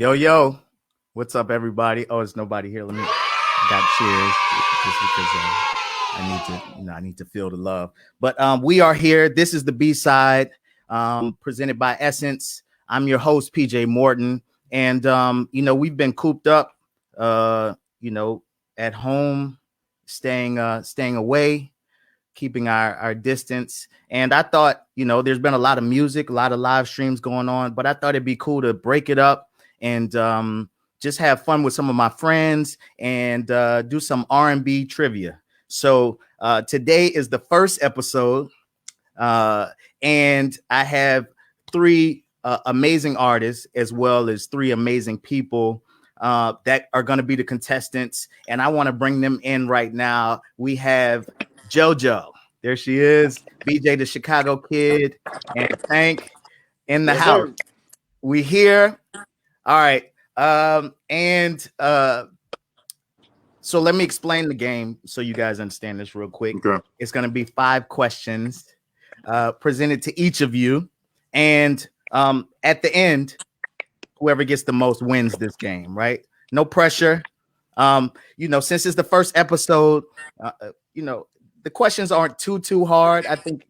Yo, what's up, everybody? Oh, there's nobody here. Let me got cheers just because I need to feel the love. But we are here. This is the B side, presented by Essence. I'm your host, PJ Morton, and we've been cooped up, at home, staying away, keeping our distance. And I thought, there's been a lot of music, a lot of live streams going on, but I thought it'd be cool to break it up and just have fun with some of my friends and do some R&B trivia. So today is the first episode, and I have three amazing artists as well as three amazing people that are going to be the contestants, and I want to bring them in right now. We have JoJo. There she is. BJ, the Chicago kid, and Tank in the house. Sir. We here. All right. So let me explain the game so you guys understand this real quick. Okay. It's going to be 5 questions presented to each of you. And at the end, whoever gets the most wins this game, right? No pressure. Since it's the first episode, the questions aren't too hard. I think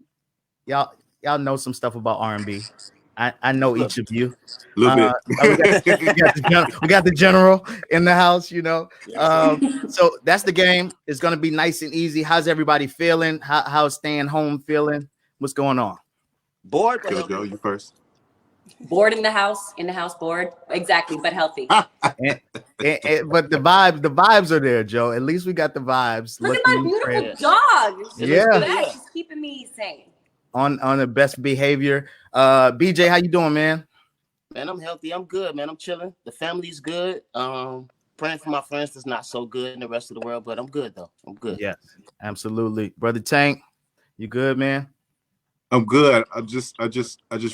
y'all know some stuff about R&B. I know each of you. A little bit. We got the general in the house, So that's the game. It's going to be nice and easy. How's everybody feeling? How's staying home feeling? What's going on? Bored. Joe, you first. Bored in the house, bored. Exactly, but healthy. But the vibes are there, Joe. At least we got the vibes. Look at my beautiful dog. She's keeping me sane. On the best behavior. BJ, how you doing, man? Man, I'm healthy. I'm good, man. I'm chilling. The family's good. Praying for my friends that's not so good in the rest of the world, but I'm good though. I'm good. Yes, absolutely. Brother Tank, you good, man? I'm good. I just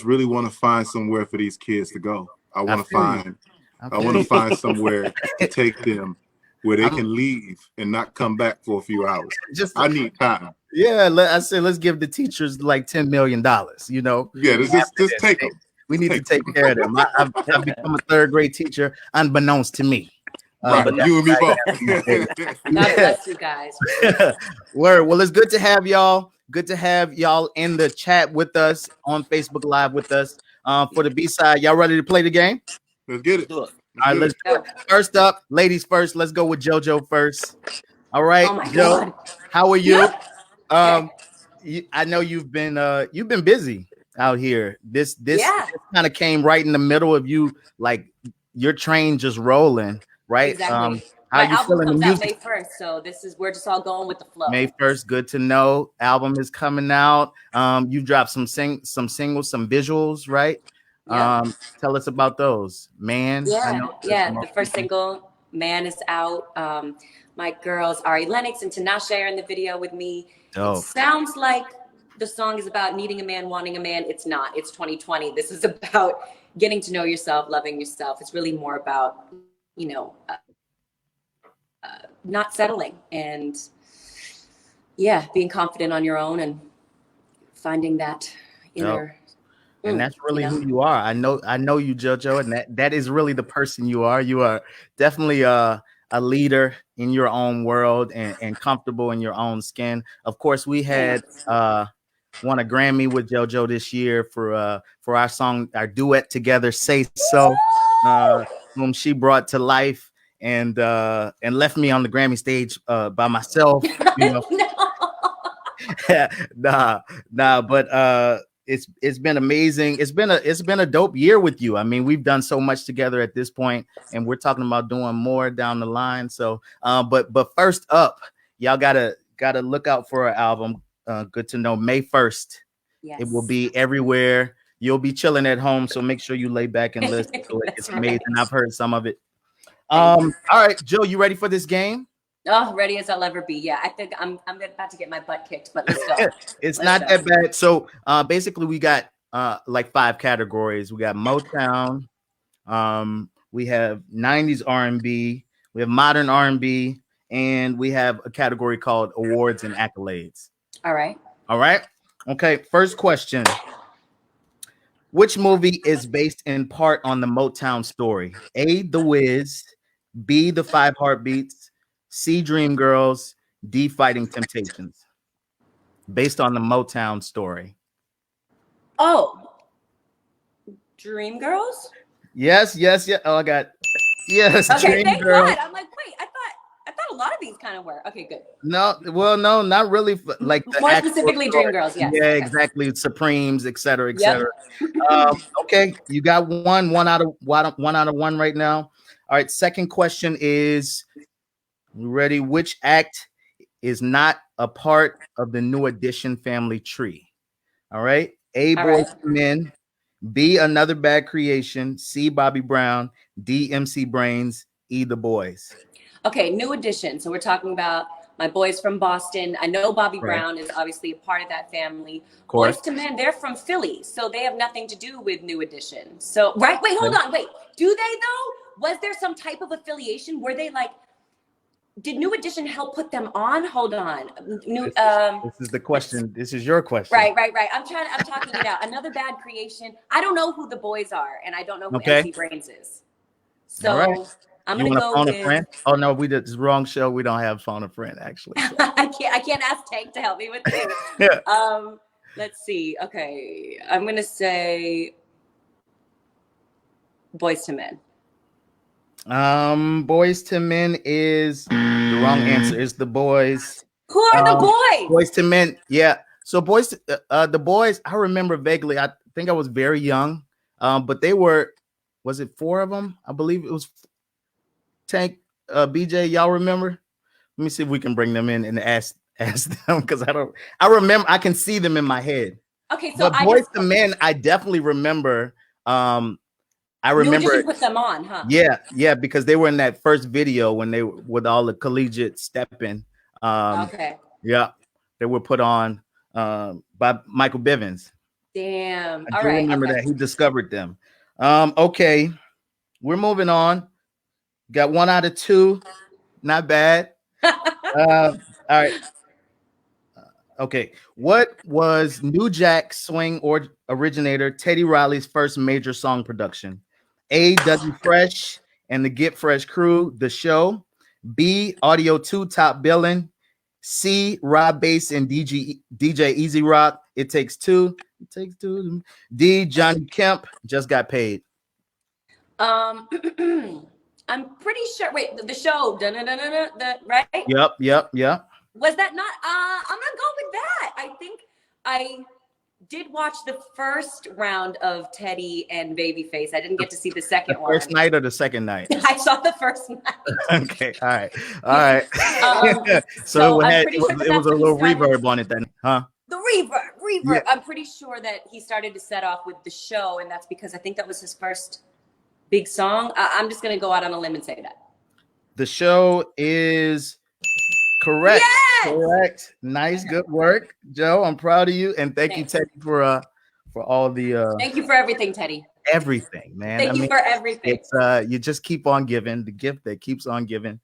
really want to find somewhere for these kids to go. I want to find somewhere to take them where they can leave and not come back for a few hours. I need time. Yeah, I said let's give the teachers like $10 million. Yeah, just take them. We need to take care of them. I've become a 3rd grade teacher, unbeknownst to me. Right, you and me both. God bless you guys. Word. Well, it's good to have y'all. Good to have y'all in the chat with us on Facebook Live with us for the B-side. Y'all ready to play the game? Let's get it. All right, let's go. First up, ladies first. Let's go with JoJo first. All right, Joe. God. How are you? I know you've been busy out here. This kind of came right in the middle of you, like your train just rolling, right? Exactly. How you feeling? The music May 1st, so we're just all going with the flow. May 1st, good to know. Album is coming out. You dropped some singles, some visuals, right? Yeah. Tell us about those, Man. The first single, Man, is out. My girls Ari Lennox and Tinashe are in the video with me. Dope. It sounds like the song is about needing a man, wanting a man. It's not. It's 2020. This is about getting to know yourself, loving yourself. It's really more about, not settling and being confident on your own and finding that inner. And that's really who you are. I know you, JoJo, and that is really the person you are. You are definitely a leader in your own world and comfortable in your own skin. Of course, we had won a Grammy with JoJo this year for our song, our duet together, Say So, whom she brought to life and left me on the Grammy stage by myself. But it's been amazing. It's been a dope year with you. I mean, we've done so much together at this point, and we're talking about doing more down the line. So, but first up, y'all gotta look out for our album. Good to know. May 1st. Yes. It will be everywhere. You'll be chilling at home, so make sure you lay back and listen to it. It's amazing. Right. I've heard some of it. All right, Joe, you ready for this game? Oh, ready as I'll ever be. Yeah, I think I'm about to get my butt kicked, but let's go. It's not that bad. So basically we got like 5 categories. We got Motown, we have 90s R&B, we have modern R&B, and we have a category called awards and accolades. All right. Okay, first question. Which movie is based in part on the Motown story? A, The Wiz, B, The Five Heartbeats, C, Dreamgirls, D, Fighting Temptations. Based on the Motown story. Oh, Dreamgirls? Yes. Oh, I got yes. Okay, thank Dreamgirls. God. I'm like, wait, I thought a lot of these kind of were. Okay, good. No, well, no, not really. Like the More specifically, story. Dreamgirls. Yes. Yeah, Okay. exactly. Supremes, et cetera, et Yep. cetera. Okay, you got one out of one right now. All right. Second question is, you ready? Which act is not a part of the New Edition family tree? All right. A, Boys to Men, B, Another Bad Creation, C, Bobby Brown, D, MC Brains, E, The Boys. Okay, New Edition. So we're talking about my boys from Boston. I know Bobby Brown is obviously a part of that family. Boys to Men, they're from Philly, so they have nothing to do with New Edition. So wait, hold on, wait. Do they though? Was there some type of affiliation? Were they like? Did New Edition help put them on? Hold on. This is the question. This is your question. Right. I'm talking it out. Another Bad Creation. I don't know who the boys are, and I don't know who MC Brains is. So I'm gonna go with. A friend? Oh no, we did this wrong show. We don't have phone a friend actually. So. I can't ask Tank to help me with this. Yeah. Let's see. Okay, I'm gonna say Boys to Men. Boys to Men is the wrong answer. It's The Boys. Who are the boys? Boys to Men. Yeah. So the boys. I remember vaguely. I think I was very young. But they were. Was it 4 of them? I believe it was. Tank, BJ. Y'all remember? Let me see if we can bring them in and ask them because I remember. I can see them in my head. Okay. So but Boys to Men, I definitely remember. I remember you put them on, huh? Yeah, because they were in that first video when they with all the collegiate stepping. Okay. Yeah, they were put on by Michael Bivins. Damn. I remember that he discovered them. Okay, we're moving on. Got 1 out of 2, not bad. All right. Okay, what was New Jack Swing originator Teddy Riley's first major song production? A, Dougie Fresh and the Get Fresh Crew, The Show. B, Audio 2, Top Billin'. C, Rob Bass and DJ Easy Rock, It Takes Two. It Takes Two. D, Johnny Kemp, Just Got Paid. I'm pretty sure. Wait, The Show. Right? Yep. Was that not? I'm gonna go with that. I think I did watch the first round of Teddy and Babyface. I didn't get to see the second one. First night or the second night? I saw the first night. Okay, all right. So it was a little reverb on it then, huh? The reverb. Yeah. I'm pretty sure that he started to set off with The Show, and that's because I think that was his first big song. I'm just gonna go out on a limb and say that. The Show is correct. Yes! Correct. Nice, good work, Joe. I'm proud of you, and thank you, Teddy, for all the. Thank you for everything, Teddy. Everything, man. Thank you for everything. It's you just keep on giving, the gift that keeps on giving.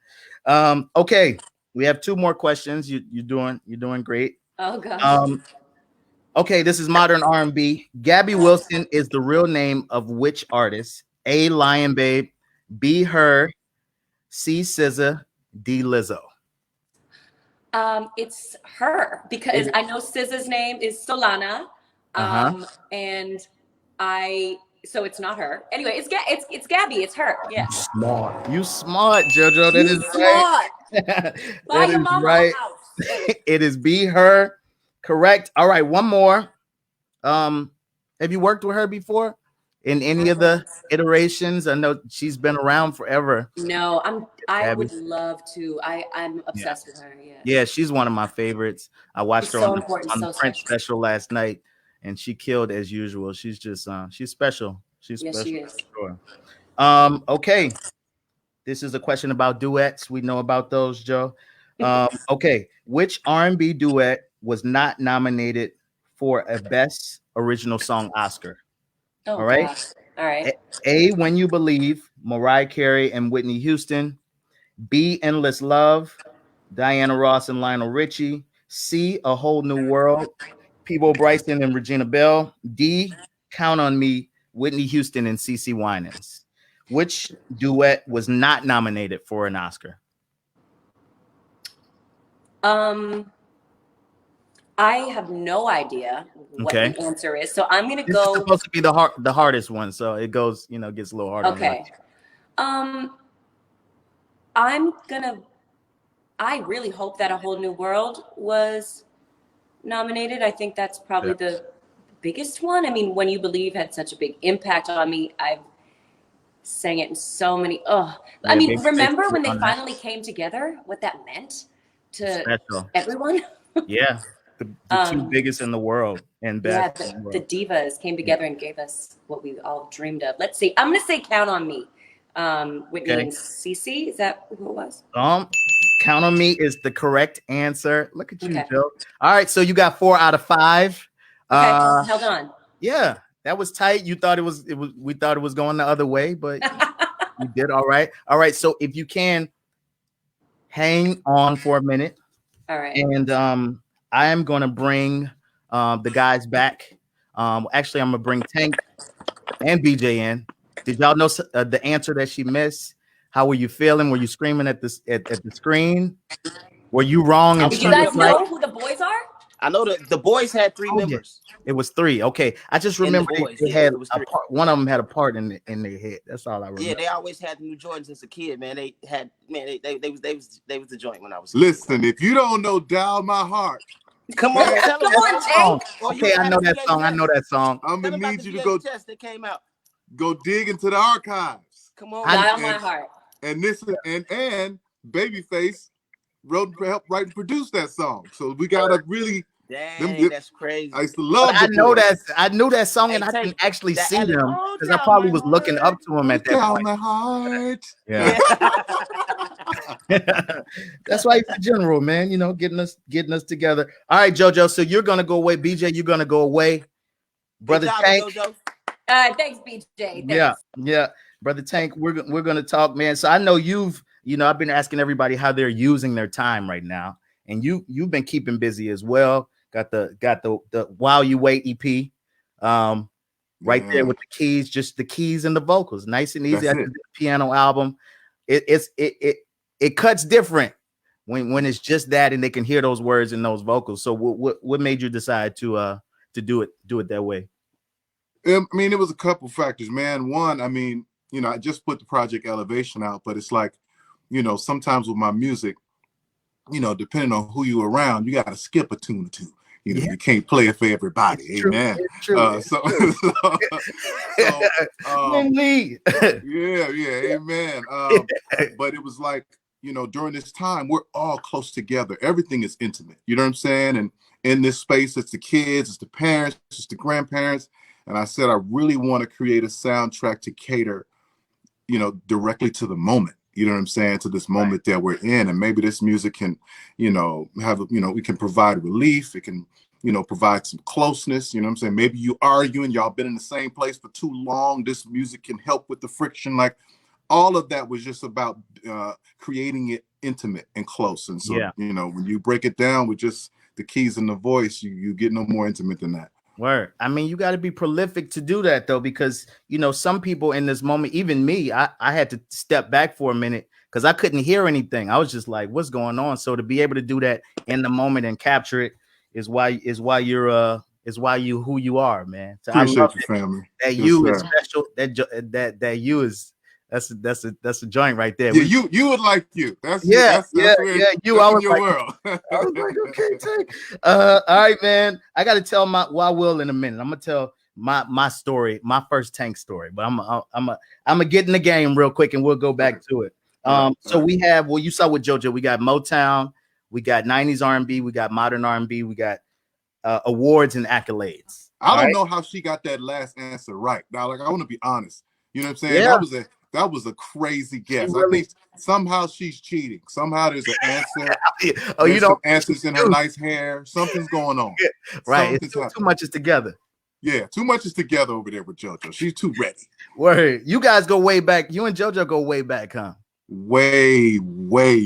Okay, we have 2 more questions. You're doing great. Oh gosh. Okay, this is modern R&B. Gabby Wilson is the real name of which artist? A, Lion Babe, B, Her, C, SZA, D, Lizzo. It's Her because I know SZA's name is Solana, and so it's not her. Anyway, it's Gabby. It's her. Yeah. You smart, JoJo. That is smart. That is right. It is B, Her. Correct. All right, one more. Have you worked with her before in any of the iterations? I know she's been around forever. No, I would love to. I'm obsessed with her. Yeah, she's one of my favorites. I watched her on the French special last night, and she killed as usual. She's just she's special. She's special. She is. Sure. Okay. This is a question about duets. We know about those, Joe. Okay. Which R&B duet was not nominated for a Best Original Song Oscar? Oh, all right. gosh. All right. A, When You Believe, Mariah Carey and Whitney Houston. B, Endless Love, Diana Ross and Lionel Richie. C, A Whole New World, Peabo Bryson and Regina Bell. D, Count on Me, Whitney Houston and CeCe Winans. Which duet was not nominated for an Oscar? I have no idea what the answer is, so I'm gonna This go. is supposed to be the hardest one, so it goes, gets a little harder. Okay. I really hope that A Whole New World was nominated. I think that's probably the biggest one. I mean, When You Believe had such a big impact on me. I've sang it in so many. I mean, remember when they finally came together? What that meant to everyone? Yeah, the two biggest in the world and best. Yeah, the divas came together and gave us what we all dreamed of. Let's see. I'm gonna say Count on Me. Whitney and CeCe. Is that who it was? Count on Me is the correct answer. Look at you, Joe. All right, so you got 4 out of 5. Okay, held on. Yeah, that was tight. You thought we thought it was going the other way, but you did all right. All right, so if you can hang on for a minute. All right. And I am gonna bring the guys back. Actually, I'm gonna bring Tank and BJ in. Did y'all know the answer that she missed? How were you feeling? Were you screaming at the screen? Were you wrong? Did you guys know who the boys are? I know the boys had 3 members. Yeah. It was 3. Okay, I just remember they had one of them had a part in their head. That's all I remember. Yeah, they always had the New Jordans as a kid, man. They was the joint when I was. Listen, if you don't know "Dial My Heart," come on, come on, Tank. Okay, I know that song. I know that song. I'm gonna need you to go. That came out. Go dig into the archives. Come on, Dial My Heart. And listen, and Babyface helped write and produce that song. So we gotta really. Dang, that's crazy. I used to love. I knew that song, and I didn't actually see them because I probably was looking up to him at that point. My heart. Yeah. That's why he's the general, man. Getting us together. All right, JoJo. So you're gonna go away. BJ, you're gonna go away. Brother Tank. Thanks, BJ. Thanks. Yeah. Brother Tank, we're gonna talk, man. So I know I've been asking everybody how they're using their time right now, and you've been keeping busy as well. Got the While You Wait EP, right there with the keys, just the keys and the vocals, nice and easy. I did the piano album. It cuts different when it's just that, and they can hear those words and those vocals. So what made you decide to do it that way? I mean, it was a couple factors, man. One, I mean, I just put the project Elevation out, but it's like, sometimes with my music, depending on who you around, you got to skip a tune or two. You can't play it for everybody. It's Amen. True. Amen. But it was like, during this time, we're all close together. Everything is intimate. You know what I'm saying? And in this space, it's the kids, it's the parents, it's the grandparents. And I said, I really want to create a soundtrack to cater, directly to the moment. You know what I'm saying? To this moment that we're in. And maybe this music can, have, we can provide relief. It can, provide some closeness. You know what I'm saying? Maybe you arguing, y'all been in the same place for too long. This music can help with the friction. Like all of that was just about creating it intimate and close. And so, when you break it down with just the keys and the voice, you get no more intimate than that. Word. I mean, you got to be prolific to do that, though, because, some people in this moment, even me, I had to step back for a minute because I couldn't hear anything. I was just like, what's going on? So to be able to do that in the moment and capture it is why you who you are, man. So appreciate you, family. That you is special. That you is that's a joint right there. Yeah, you would like you. That's you. I was your like, world. I was like, okay, take. All right, man. I got to tell Will in a minute. I'm gonna tell my story, my first Tank story. But I'm gonna get in the game real quick, and we'll go back to it. So we have you saw with JoJo, we got Motown, we got 90s R&B, we got modern R&B, we got awards and accolades. I don't know how she got that last answer right. Now, I want to be honest. You know what I'm saying? Yeah. That was a crazy guess. Really? I think somehow she's cheating. Somehow there's an answer. There's some answers in her nice hair. Something's going on. Right. Too much is together. Yeah, too much is together over there with JoJo. She's too ready. Word. You guys go way back. You and JoJo go way back, huh? Way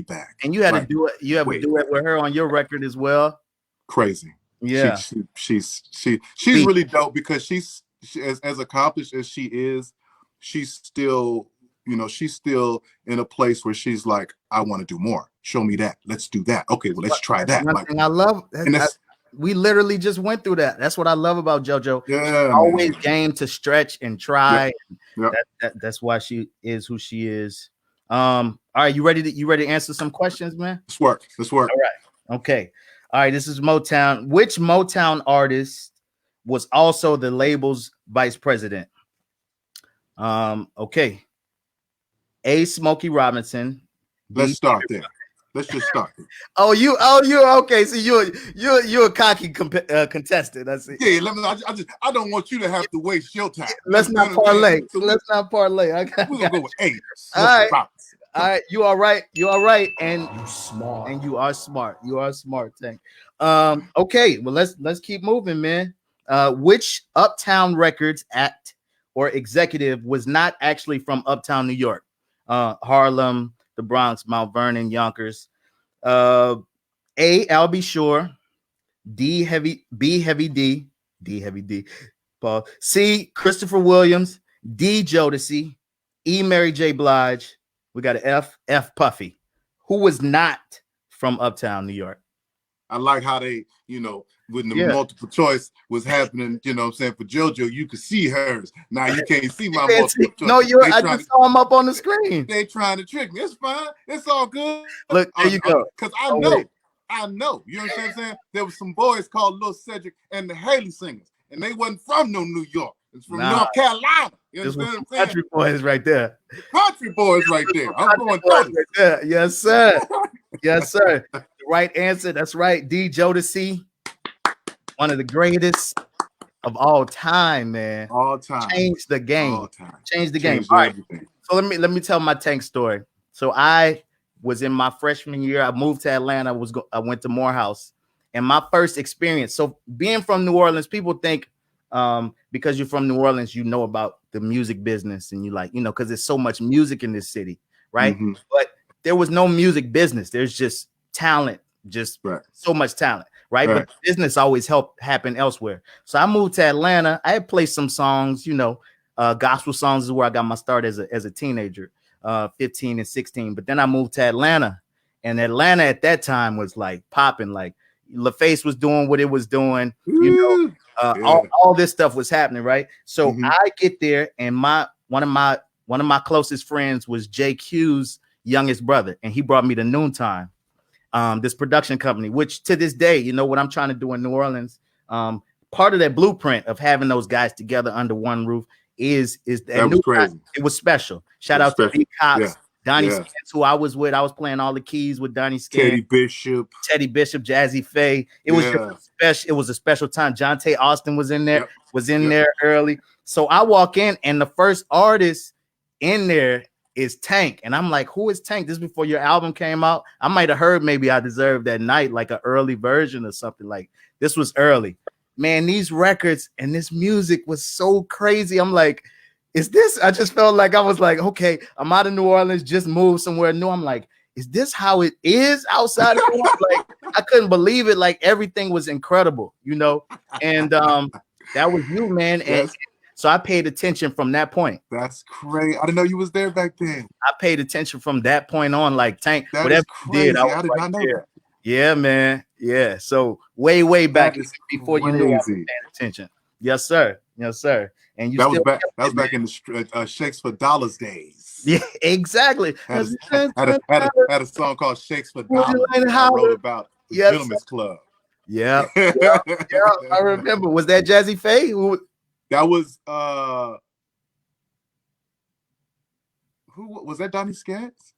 back. And you had to do it. You have to do it with her on your record as well. Crazy. Yeah. She's really dope because she's as accomplished as she is, she's still, she's still in a place where she's like, I want to do more. Show me that. Let's do that. Okay, well, let's try that. Like, I love that. We literally just went through that. That's what I love about JoJo. Yeah, always game to stretch and try. Yep. That's why she is who she is. All right, you ready to answer some questions, man? Let's work. All right. Okay. All right, this is Motown. Which Motown artist was also the label's vice president? Okay. A. Smokey Robinson. Let's start there. Let's just start. Oh, you okay? So you're a cocky contestant. I see. Yeah, I don't want you to have to waste your time. Let's not parlay. Let's not parlay. We're gonna go with A. All right. All right, you all right. You all right, and you smart. And you are smart. You are smart, Tank. Okay, well let's keep moving, man. Which Uptown Records act or executive was not actually from Uptown New York? Harlem, the Bronx, Mount Vernon, Yonkers. A. Albie Shore. B. Heavy D. Paul. C. Christopher Williams. D. Jodeci. E. Mary J. Blige. We got an F. Puffy. Who was not from Uptown New York? I like how they, when the multiple choice was happening, what I'm saying, for JoJo, you could see hers. Now you can't see my multiple choice. No, I just saw them up on the screen. They trying to trick me. It's fine. It's all good. Look, there you go. Because I know. You know what I'm saying? There was some boys called Lil Cedric and the Haley Singers, and they wasn't from no New York. It's from North Carolina. You understand what I'm saying? Country boys right there. Country boys right there. I'm going right there. Yes, sir. Yes, sir. The right answer. That's right. D. Jodeci. One of the greatest of all time, man. All time. Changed the game. All time. Changed the game. All right. So let me tell my Tank story. So I was in my freshman year. I moved to Atlanta. I went to Morehouse. And my first experience. So being from New Orleans, people think because you're from New Orleans, you know about the music business, and you like, because there's so much music in this city, right? Mm-hmm. But there was no music business. There's just talent, so much talent, right? But business always happen elsewhere. So I moved to Atlanta. I had played some songs, gospel songs is where I got my start as a teenager, 15 and 16. But then I moved to Atlanta, and Atlanta at that time was like popping, like LaFace was doing what it was doing, all this stuff was happening, right? So I get there, and one of my closest friends was JQ's youngest brother, and he brought me to Noontime, this production company, which to this day, what I'm trying to do in New Orleans, part of that blueprint of having those guys together under one roof is that was crazy. It was special. Shout out to B Cops. Donnie Skins, who I was with. I was playing all the keys with Donnie Skins. Teddy Bishop, Jazzy Faye. It was special. It was a special time. Jonte Austin was in there. There early. So I walk in, and the first artist in there is Tank, and I'm like, "Who is Tank?" This is before your album came out. I might have heard "Maybe I Deserve That Night," like an early version or something. Like this was early. Man, these records and this music was so crazy. I'm like, is this? I just felt like I was like, okay, I'm out of New Orleans, just moved somewhere new. I'm like, is this how it is outside of New Orleans? Like, I couldn't believe it. Like everything was incredible, and that was you, man. And so I paid attention from that point. That's crazy. I didn't know you was there back then. I paid attention from that point on, like Tank, whatever you did, I did not know that. Yeah, man. Yeah. So way back before you knew I was paying attention. Yes, sir. Yes, sir. And that was back in the Shakes for Dollars days. Yeah, exactly. Had a song called Shakes for Dollars. I wrote about the Gentleman's Club. Yeah. I remember. Was that Jazzy Faye? That was who was that? Donnie Scance?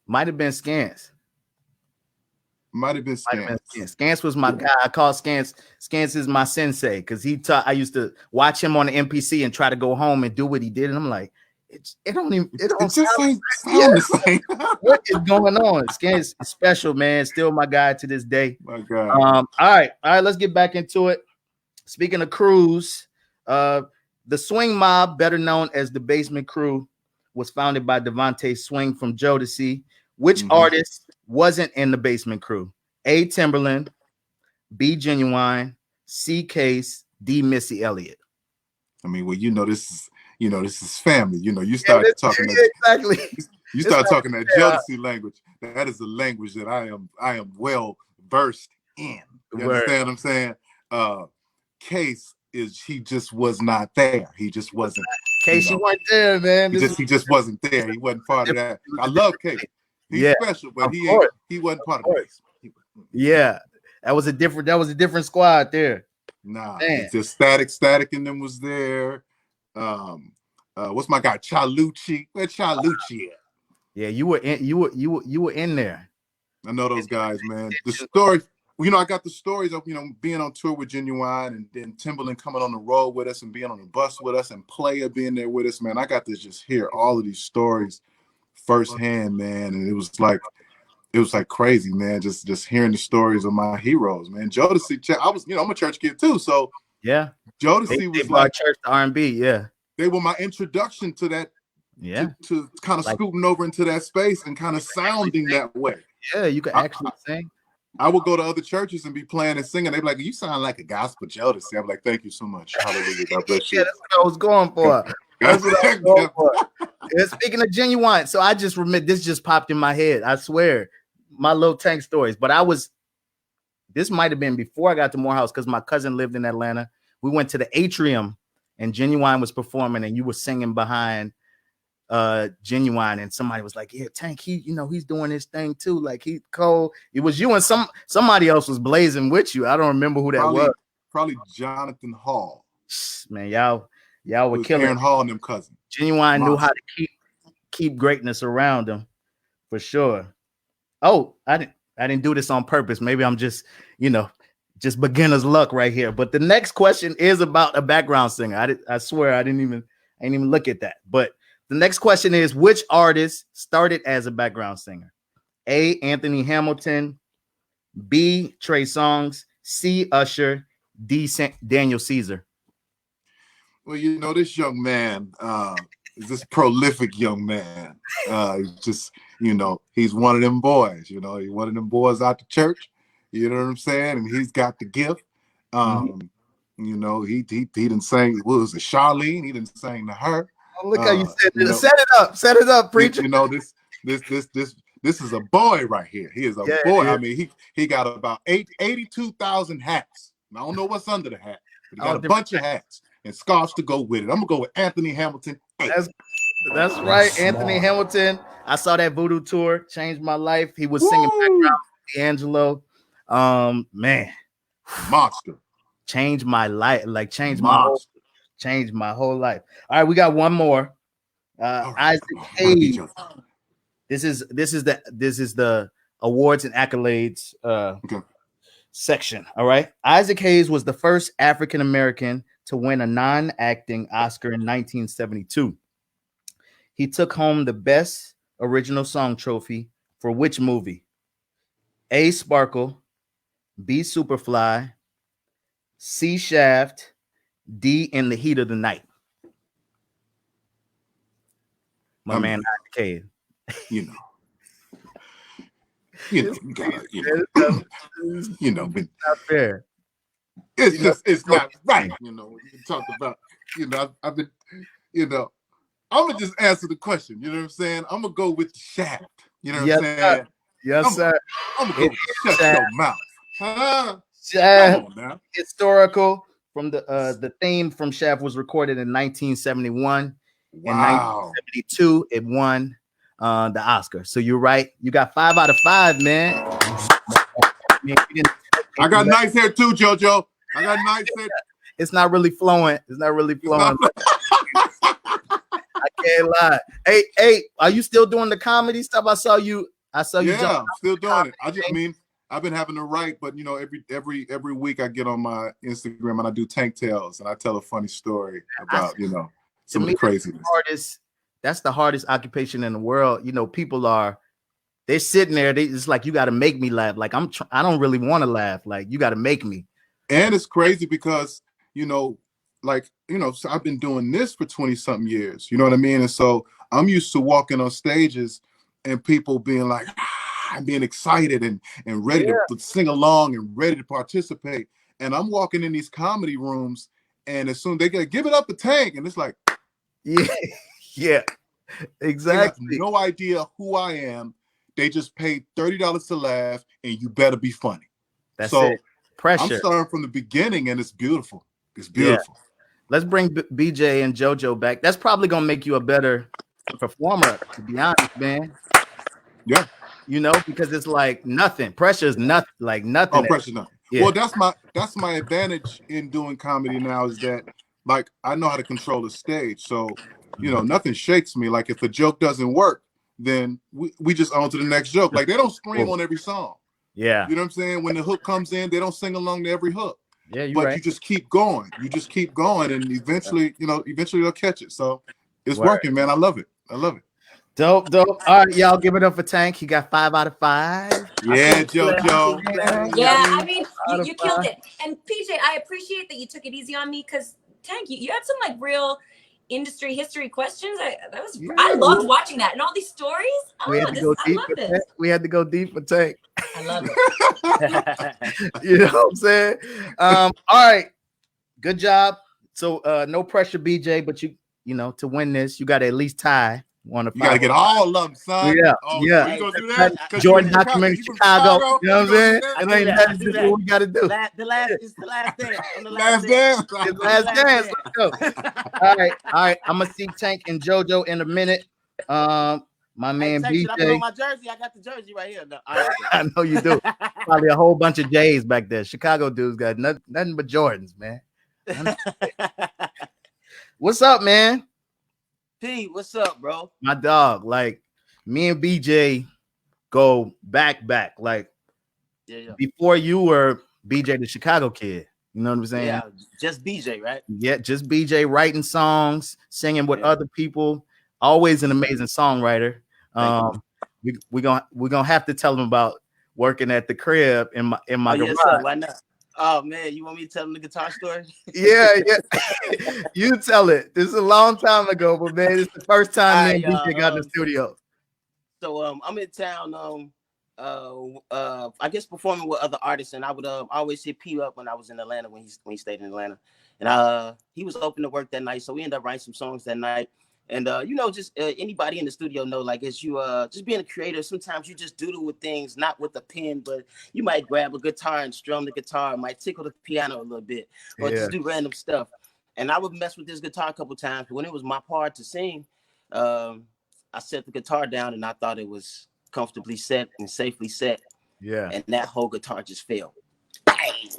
Might have been Scance. Might have been Scance. Scance was my guy. I call Scance. Scance is my sensei because I used to watch him on the MPC and try to go home and do what he did. And I'm like, it don't sound the same. What is going on? Scance is special, man. Still my guy to this day. My God. All right. Let's get back into it. Speaking of crews, the Swing Mob, better known as the Basement Crew, was founded by Devontae Swing from Jodeci. Which artist wasn't in the Basement Crew? A. Timberland, B. Genuine, C. Case, D. Missy Elliott. I mean, well, this is family. You start talking exactly. You start talking that Jodeci language. That is a language that I am well versed in. You understand what I'm saying? Case he just was not there. He just wasn't. Case, you weren't there, man. He just wasn't there. He wasn't part of that. I love Case. He's special, but he wasn't part of it. Yeah, that was a different squad there. Nah, it's just Static and them was there. What's my guy Chalucci? Where Chalucci at? Yeah, you were in there. I know those guys, man. The story, I got the stories of being on tour with Genuine, and then Timbaland coming on the road with us and being on the bus with us, and Player being there with us, man. I got to just hear all of these stories firsthand, man, and it was like crazy, man. Just hearing the stories of my heroes, man. Jodeci, I'm a church kid too, so yeah. Jodeci was like church to R&B, yeah. They were my introduction to that, to kind of scooting over into that space and kind of sounding that way. Yeah, you could actually sing. I would go to other churches and be playing and singing. They'd be like, "You sound like a gospel Jodeci." I'm like, "Thank you so much. Hallelujah. God bless you." Yeah, that's what I was going for. That's what I was going for. And speaking of Genuine, so I just remember this just popped in my head. I swear, my Lil Tank stories. But this might have been before I got to Morehouse because my cousin lived in Atlanta. We went to the Atrium and Genuine was performing, and you were singing behind Genuine, and somebody was like, "Yeah, Tank, he's doing his thing too. Like, he cold." It was you and somebody else was blazing with you. I don't remember who that was. Probably Jonathan Hall. Man, y'all were killing. Aaron Hall and them cousins. Genuine knew how to keep greatness around him, for sure. Oh, I didn't do this on purpose. Maybe I'm just beginner's luck right here. But the next question is about a background singer. I swear I didn't even look at that. But the next question is, which artist started as a background singer? A, Anthony Hamilton, B, Trey Songz, C, Usher, D, Daniel Caesar. Well, this young man is this prolific young man. He's one of them boys. He's one of them boys out the church. You know what I'm saying? And he's got the gift. He didn't sing. What was it, Charlene? He didn't sing to her. Oh, look how you said it. Set it up, preacher. This is a boy right here. He is a boy. Yeah. I mean, he got about 82,000 hats. I don't know what's under the hat, but he got a bunch of hats and scarves to go with it. I'm gonna go with Anthony Hamilton. That's right, Anthony Hamilton. I saw that Voodoo tour, changed my life. He was singing background with D'Angelo. Man, monster. Changed my life, changed my whole life. All right, we got one more. Isaac Hayes. This is the awards and accolades section. All right. Isaac Hayes was the first African American to win a non-acting Oscar in 1972. He took home the Best Original Song trophy for which movie? A, Sparkle, B, Superfly, C, Shaft, D, In the Heat of the Night. My man, Isaac Hayes. But not fair. It's not right. When you talk about, I've been, I'm gonna just answer the question. You know what I'm saying? I'm gonna go with the Shaft. You know what I'm saying? Yes, sir. I'm gonna go with Shut Your Mouth. Huh? Shaft. Come on now. Historical. From the theme from Shaft was recorded in 1971. Wow. In 1972, it won the Oscar. So you're right. You got 5 out of 5, man. I got nice hair too, JoJo. I got nice hair. It's not really flowing. I can't lie. Hey, are you still doing the comedy stuff? I saw you. Yeah, I'm still doing it. I've been having to write, but every week I get on my Instagram and I do Tank Tales and I tell a funny story about some of the craziness. That's the hardest occupation in the world. People they're sitting there. It's like, you got to make me laugh. Like I don't really want to laugh. Like, you got to make me. And it's crazy because so I've been doing this for 20 something years. You know what I mean? And so I'm used to walking on stages and people being like, being excited and ready to sing along and ready to participate. And I'm walking in these comedy rooms and as soon as they give it up to Tank, and it's like, yeah, exactly. They have no idea who I am. They just paid $30 to laugh, and you better be funny. That's it. Pressure. I'm starting from the beginning, and it's beautiful. It's beautiful. Yeah. Let's bring BJ and JoJo back. That's probably gonna make you a better performer, to be honest, man. Yeah. You know, because it's like nothing. Pressure is nothing, like nothing. Oh, pressure nothing. Yeah. Well, that's my advantage in doing comedy now is that like I know how to control the stage. So, nothing shakes me. Like if a joke doesn't work, then we just on to the next joke. Like they don't scream on every song. Yeah. You know what I'm saying? When the hook comes in, they don't sing along to every hook. Yeah, but you just keep going. You just keep going, and eventually they'll catch it. So it's working, man. I love it. Dope. All right, y'all, give it up for Tank. He got 5 out of 5. Yeah, JoJo. Yeah, I mean, you killed it. And PJ, I appreciate that you took it easy on me because Tank, you had some like real industry history questions. I loved watching that and all these stories. We had to go deep for Tank. I love it. You know what I'm saying? All right, good job. So no pressure, BJ, but you to win this, you got to at least tie. You gotta get all of them, son. Yeah, You gonna do that? Jordan documentary Chicago. You know what I'm saying? It ain't nothing what we gotta do. The last dance. Last dance. It's last dance. Let's go. All right. I'm gonna see Tank and JoJo in a minute. My man BJ. Should I put on my jersey? I got the jersey right here. No, I know you do. Probably a whole bunch of J's back there. Chicago dudes got nothing but Jordans, man. What's up, man? P, what's up, bro? My dog, like me and BJ go back. Like before you were BJ the Chicago kid. You know what I'm saying? Yeah, just BJ, right? Yeah, just BJ writing songs, singing with other people. Always an amazing songwriter. We're gonna have to tell him about working at the crib in my garage. Yes, why not? Oh man, you want me to tell them the guitar story? Yeah. You tell it. This is a long time ago, but man, it's the first time me and BJ got in the studio. So I'm in town. I guess performing with other artists, and I would always hit P up when I was in Atlanta when he stayed in Atlanta, and he was open to work that night, so we ended up writing some songs that night. And just anybody in the studio know, like, as you just being a creator, sometimes you just doodle with things, not with a pen, but you might grab a guitar and strum the guitar, might tickle the piano a little bit, or just do random stuff. And I would mess with this guitar a couple times, but when it was my part to sing, I set the guitar down and I thought it was comfortably set and safely set. Yeah. And that whole guitar just fell.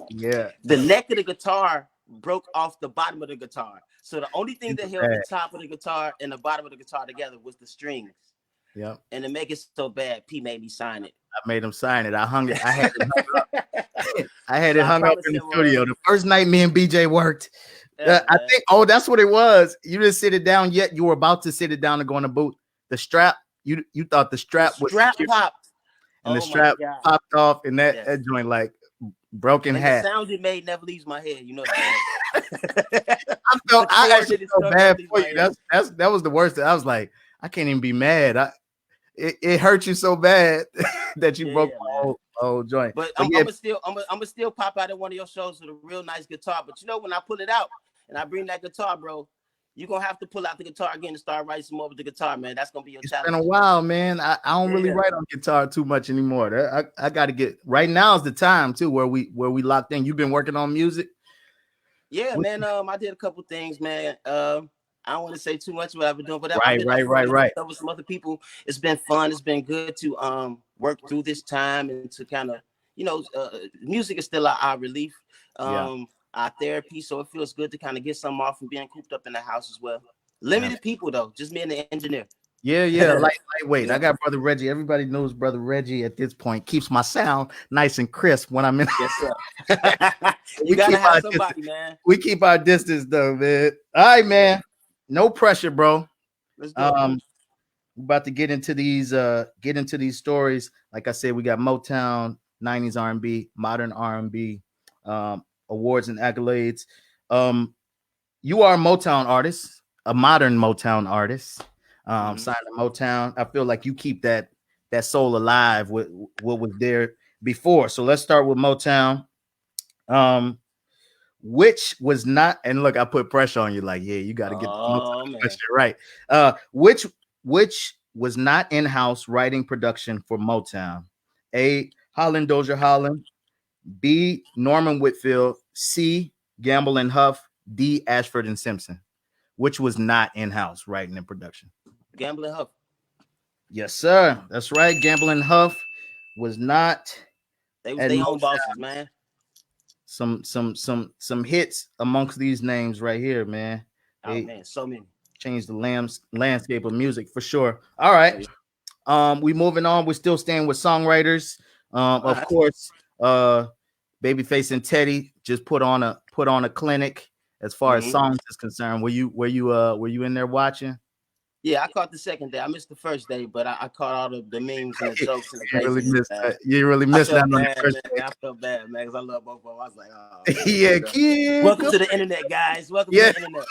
Yeah. The neck of the guitar broke off the bottom of the guitar. So the only thing that held the top of the guitar and the bottom of the guitar together was the strings. Yeah. And to make it so bad, P made me sign it. I made him sign it. I hung it. I had it hung up. I had it hung up in the studio. The first night me and BJ worked. I think, that's what it was. You didn't sit it down yet. You were about to sit it down and go in the booth. The strap, you thought the strap was popped. And the strap popped off, and that joint like broken half. The sound it made never leaves my head. You know that. I actually felt bad for you. That was the worst. I was like, I can't even be mad. It hurt you so bad that you broke the whole joint. But I'm gonna still pop out at one of your shows with a real nice guitar. But when I pull it out and I bring that guitar, bro, you're gonna have to pull out the guitar again and start writing some more with the guitar, man. That's gonna be your challenge. It's been a while, man. I don't really write on guitar too much anymore. I gotta get right now is the time too where we locked in. You've been working on music. Yeah, man. I did a couple things, man. I don't want to say too much what I've been doing, but right. With some other people, it's been fun. It's been good to work through this time and to kind of, music is still our relief, our therapy. So it feels good to kind of get something off from being cooped up in the house as well. Limited people though, just me and the engineer. Yeah. Lightweight. I got Brother Reggie. Everybody knows Brother Reggie at this point. Keeps my sound nice and crisp when I'm in. Yes, sir. You gotta have somebody, man. We keep our distance though, man. All right, man. No pressure, bro. Let's go. We're about to get into these stories. Like I said, we got Motown, 90s R&B, modern R&B, awards and accolades. You are a Motown artist, a modern Motown artist. Signed to Motown. I feel like you keep that soul alive with what was there before. So let's start with Motown. which was not, and look, I put pressure on you, like, yeah, you got to get the question right. Which was not in-house writing production for Motown? A, Holland Dozier Holland, B, Norman Whitfield, C, Gamble and Huff, D, Ashford and Simpson. Which was not in-house writing and production? Gamble and Huff. Yes, sir. That's right. Gamble and Huff was not. They was their own bosses, man. Some hits amongst these names right here, man. Man, so many. Changed the landscape of music for sure. All right. We moving on. We're still staying with songwriters. Of course, Babyface and Teddy just put on a clinic as far as songs is concerned. Were you in there watching? Yeah, I caught the second day. I missed the first day, but I caught all the memes and the jokes and the You really missed that on the first day. I felt bad, man, because I love both of them. I was like, oh. Yeah, kid. Welcome to the internet, guys. Welcome to the internet.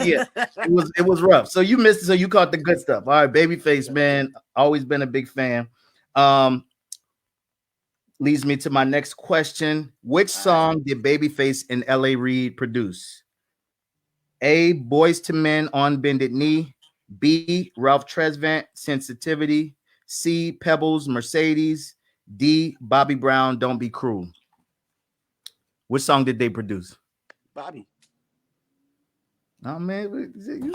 Yeah, it was rough. So you missed it, so you caught the good stuff. All right, Babyface, man. Always been a big fan. Leads me to my next question. Which song did Babyface and L.A. Reid produce? A, Boyz II Men, On Bended Knee. B, Ralph Tresvant, Sensitivity. C, Pebbles, Mercedes. D, Bobby Brown, Don't Be Cruel. Which song did they produce? Bobby. Oh man, you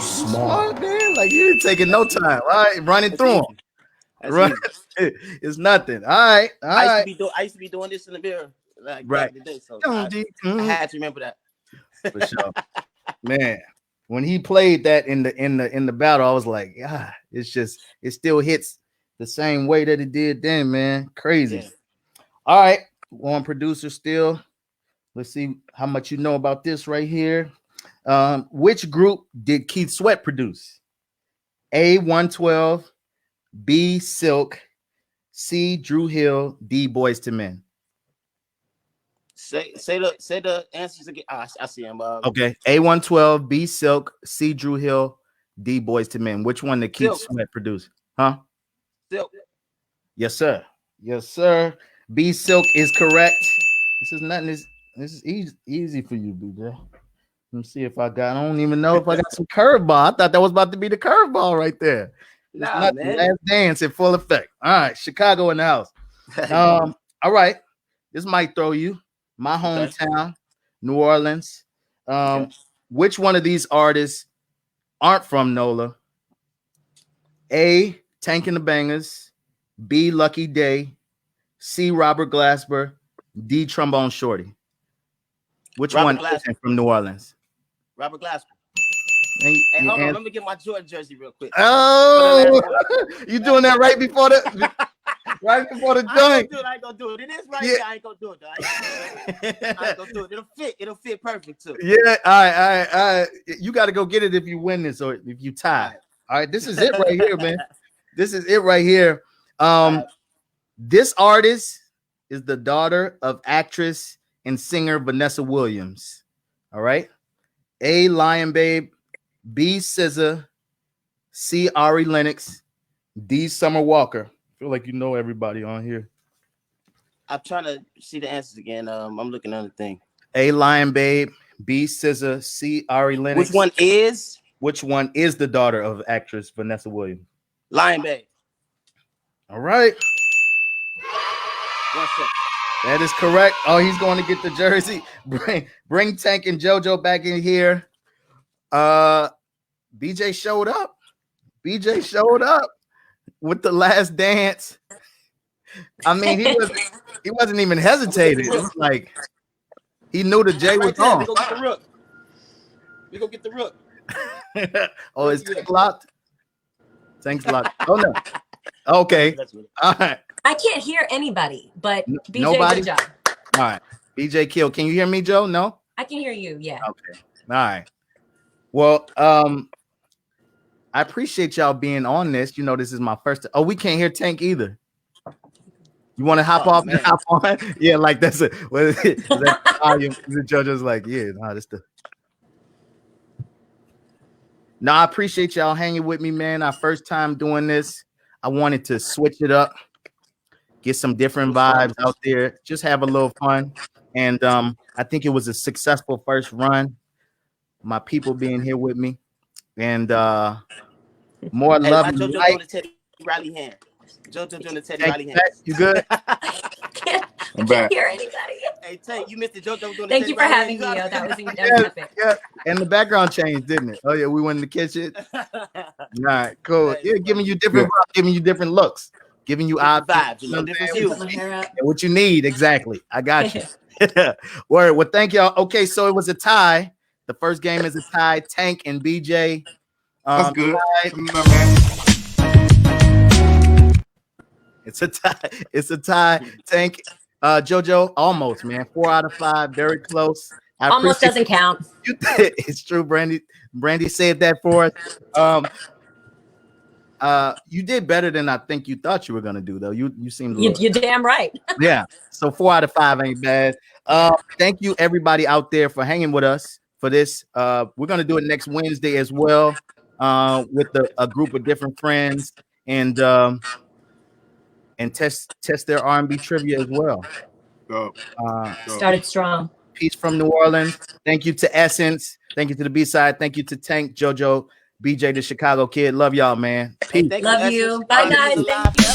smart, man. Like you taking no time. All right, running through them. It's nothing. All right. I used to be doing this in the mirror like back in the day, so I had to remember that. For sure. Man, when he played that in the battle, I was like, it still hits the same way that it did then, man. Crazy. Yeah. All right, one producer still. Let's see how much you know about this right here. Which group did Keith Sweat produce? A, 112, B, Silk, C, Dru Hill, D, Boyz II Men. Say the answers again. I see them. Okay, A, 112, B, Silk, C, Dru Hill, D, Boyz II Men. Which one did Keith Sweat produce? Huh? Silk. Yes, sir. Yes, sir. B, Silk is correct. This is nothing. This is easy for you, BJ. Let me see if I don't even know if I got some curveball. I thought that was about to be the curveball right there. Nah, man. Last Dance in full effect. All right, Chicago in the house. All right, this might throw you. My hometown, New Orleans. Which one of these artists aren't from NOLA? A, Tank and the Bangers. B, Lucky Day. C, Robert Glasper. D, Trombone Shorty. Which one isn't from New Orleans? Robert Glasper. Hey, hold on. Let me get my Jordan jersey real quick. Oh, you doing that right before the joint? I ain't gonna do it. It is right here. I ain't gonna do it. I ain't gonna do it. It'll fit perfect too. Yeah. All right. You got to go get it if you win this or if you tie. All right. This is it right here, man. This is it right here. This artist is the daughter of actress and singer Vanessa Williams. All right. A, Lion Babe. B, SZA. C, Ari Lennox. D, Summer Walker. I feel like you know everybody on here. I'm trying to see the answers again. I'm looking at the thing. A, Lion Babe. B, SZA. C, Ari Lennox. Which one is the daughter of actress Vanessa Williams? Lion Babe. All right. 1 second. That is correct. Oh, he's going to get the jersey. Bring Tank and JoJo back in here. BJ showed up. BJ showed up with the Last Dance. I mean, he wasn't even hesitating. It's like he knew the J was on. We go get the rook. Oh, is Tank locked? Tank's locked. Oh no. Okay. All right. I can't hear anybody, but BJ, nobody? good job. All right. BJ Kill. Can you hear me, Joe? No? I can hear you, yeah. Okay. All right. Well, I appreciate y'all being on this. You know, this is my first. Oh, we can't hear Tank either. You want to hop off and hop on? Yeah, like that's it. What is it? Is that volume? The JoJo's like, yeah, nah, that's the. No, I appreciate y'all hanging with me, man. Our first time doing this. I wanted to switch it up, get some different vibes out there, just have a little fun. And I think it was a successful first run. My people being here with me, and more love and JoJo light. doing the Teddy Riley hand. JoJo doing the Teddy Riley hand. You good? I'm back. Hear anybody? Hey, Tay, you missed the JoJo doing the Thank Teddy you for Riley having me, hand. yo. That was epic. Yeah, and the background changed, didn't it? Oh yeah, we went in the kitchen. All right, cool. Yeah, giving you different, giving you different looks, giving you vibes, you know, different Put my hair up. what you need exactly. I got you. Word. Well, thank y'all. Okay, so it was a tie. The first game is a tie. Tank and BJ. That's good. It's a tie. It's a tie. Tank, JoJo, almost, man. 4 out of 5, very close. Almost doesn't count. It's true, Brandy. Brandy said that for us. You did better than I think you thought you were gonna do, though. You seemed You're damn right. yeah. So 4 out of 5 ain't bad. Thank you everybody out there for hanging with us for this. We're gonna do it next Wednesday as well, with a group of different friends and test their R&B trivia as well. Started strong. Peace from New Orleans. Thank you to Essence. Thank you to the B-side. Thank you to Tank, JoJo, BJ, the Chicago Kid. Love y'all, man. Peace. Love you. Bye, guys. Thank you.